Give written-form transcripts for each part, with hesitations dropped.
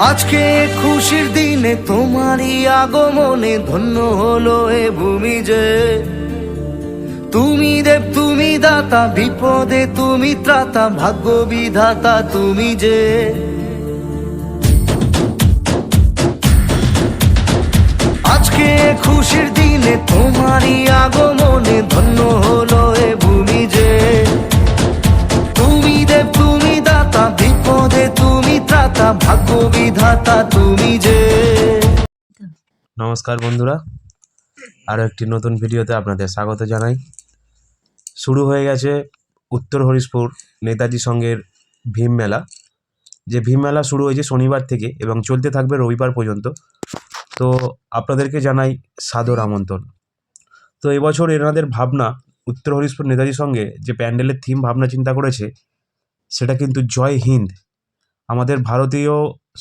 আজকে খুশির দিনে তোমারই আগমনে ধন্য হলো এ ভূমি যে। তুমি দেব তুমি দাতা, বিপদে তুমি ত্রাতা, ভাগ্য বিধাতা তুমি যে। আজকে খুশির দিনে তোমারই আগমনে ধন্য হলো এ ভূমি যে। তুমি দেব তুমি দাতা, বিপদে তুমি ত্রাতা, ভাগ্য বিধাতা তুমি যে। নমস্কার বন্ধুরা, আরও একটি নতুন ভিডিওতে আপনাদের স্বাগত জানাই। শুরু হয়ে গেছে উত্তর হরিশপুর নেতাজি সংঘের ভীম মেলা। যে ভীম মেলা শুরু হয়েছে শনিবার থেকে এবং চলতে থাকবে রবিবার পর্যন্ত। তো আপনাদেরকে জানাই সাদর আমন্ত্রণ। তো এবছর এনাদের ভাবনা, উত্তর হরিশপুর নেতাজি সংঘে যে প্যান্ডেলের থিম ভাবনা চিন্তা করেছে সেটা কিন্তু জয় হিন্দ। আমাদের ভারতীয়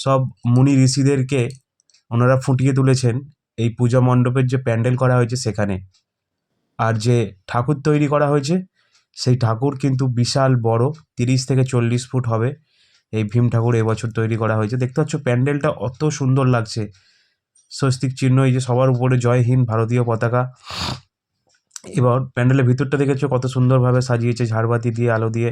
সব মুনি ঋষিদেরকে ওনারা ফুটিয়ে তুলেছেন এই পূজা মণ্ডপের যে প্যান্ডেল করা হয়েছে সেখানে। আর যে ঠাকুর তৈরি করা হয়েছে সেই ঠাকুর কিন্তু বিশাল বড়, 30 থেকে 40 ফুট হবে এই ভীম ঠাকুর এবছর তৈরি করা হয়েছে। দেখতে পাচ্ছ প্যান্ডেলটা অত সুন্দর লাগছে, স্বস্তিক চিহ্ন, এই যে সবার উপরে জয় হিন্দ ভারতীয় পতাকা। এবার প্যান্ডেলের ভিতরটা দেখেছো কত সুন্দরভাবে সাজিয়েছে ঝাড়বাতি দিয়ে, আলো দিয়ে,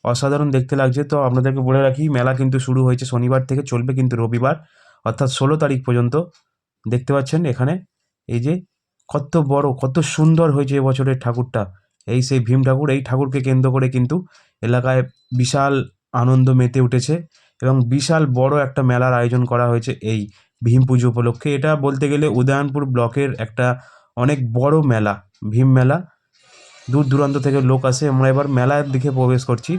অসাধারণ দেখতে লাগছে। তো আপনাদেরকে বলে রাখি, মেলা কিন্তু শুরু হয়েছে শনিবার থেকে, চলবে কিন্তু রবিবার অর্থাৎ 16 তারিখ পর্যন্ত। দেখতে পাচ্ছেন এখানে এই যে কত বড়, কত সুন্দর হয়েছে এবছরের ঠাকুরটা। এই সেই ভীম ঠাকুর, এই ঠাকুরকে কেন্দ্র করে কিন্তু এলাকায় বিশাল আনন্দ মেতে উঠেছে এবং বিশাল বড় একটা মেলার আয়োজন করা হয়েছে এই ভীম পুজো উপলক্ষে। এটা বলতে গেলে উদয়নপুর ব্লকের একটা অনেক বড় মেলা, ভীম মেলা। দূর দূরান্ত থেকে লোক আসে। আমরা এবার মেলার দিকে প্রবেশ করছি।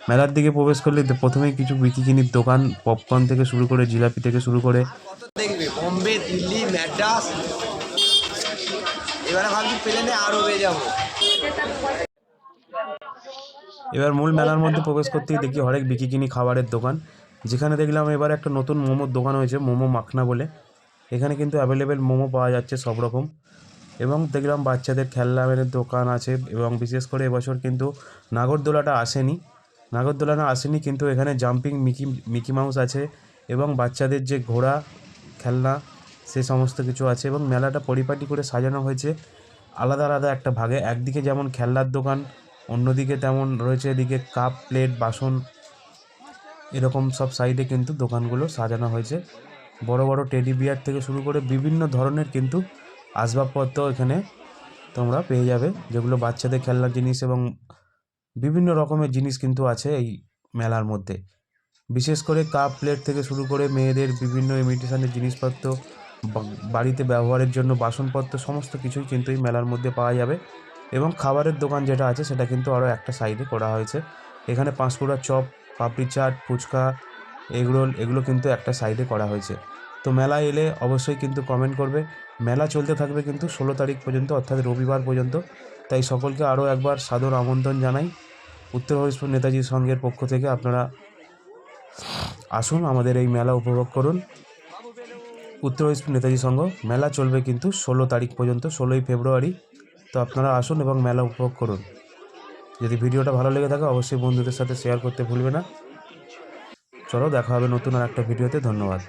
মেলার দিকে প্রবেশ করলে প্রথমেই কিছু বিকিনির দোকান, পপকর্ন থেকে শুরু করে, জিলাপি থেকে শুরু করে, দেখবে বোম্বে, দিল্লি, ম্যাড্রাস, এবারে ভাবছি প্লেনে আরও হয়ে যাবো। এবার মূল মেলার মধ্যে প্রবেশ করতেই দেখি হরেক বিকিনি খাবারের দোকান, যেখানে দেখলাম এবার একটা নতুন মোমোর দোকান হয়েছে, মোমো মাখনা বলে। এখানে কিন্তু অ্যাভেলেবেল মোমো পাওয়া যাচ্ছে সব রকম। এবং দেখলাম বাচ্চাদের খেলনার দোকান আছে এবং বিশেষ করে এবছর কিন্তু নাগরদোলাটা আসেনি, কিন্তু এখানে জাম্পিং মিকি মাউস আছে এবং বাচ্চাদের যে ঘোড়া খেলনা সে সমস্ত কিছু আছে। এবং মেলাটা পরিপাটি করে সাজানো হয়েছে আলাদা আলাদা একটা ভাগে। একদিকে যেমন খেলনার দোকান, অন্যদিকে তেমন রয়েছে এদিকে কাপ, প্লেট, বাসন, এরকম সব সাইডে কিন্তু দোকানগুলো সাজানো হয়েছে। বড় বড় টেডি বিয়ার থেকে শুরু করে বিভিন্ন ধরনের কিন্তু আসবাবপত্র এখানে তোমরা পেয়ে যাবে, যেগুলো বাচ্চাদের খেলনার জিনিস এবং বিভিন্ন রকমের জিনিস কিন্তু আছে এই মেলার মধ্যে। বিশেষ করে কাপ, প্লেট থেকে শুরু করে মেয়েদের বিভিন্ন ইমিটেশনের জিনিসপত্র, বাড়িতে ব্যবহারের জন্য বাসনপত্র, সমস্ত কিছুই কিন্তু এই মেলার মধ্যে পাওয়া যাবে। এবং খাবারের দোকান যেটা আছে সেটা কিন্তু আরও একটা সাইডে করা হয়েছে। এখানে পাঁশকুড়ার চপ, পাপড়ি চাট, ফুচকা, এগরোল, এগুলো কিন্তু একটা সাইডে করা হয়েছে। তো মেলা এলে অবশ্যই কিন্তু কমেন্ট করবে। মেলা চলতে থাকবে কিন্তু 16 তারিখ পর্যন্ত অর্থাৎ রবিবার পর্যন্ত। তাই সকলকে আরও একবার সাদর আমন্ত্রণ জানাই উত্তর হরিশপুর নেতাজি সংঘের পক্ষ থেকে। আপনারা আসুন, আমাদের এই মেলা উপভোগ করুন। উত্তর হরিশপুর নেতাজি সংঘ মেলা চলবে কিন্তু 16 তারিখ পর্যন্ত, 16ই ফেব্রুয়ারি। তো আপনারা আসুন এবং মেলা উপভোগ করুন। যদি ভিডিওটা ভালো লেগে থাকে অবশ্যই বন্ধুদের সাথে শেয়ার করতে ভুলবে না। চলো, দেখা হবে নতুন আর একটা ভিডিওতে। ধন্যবাদ।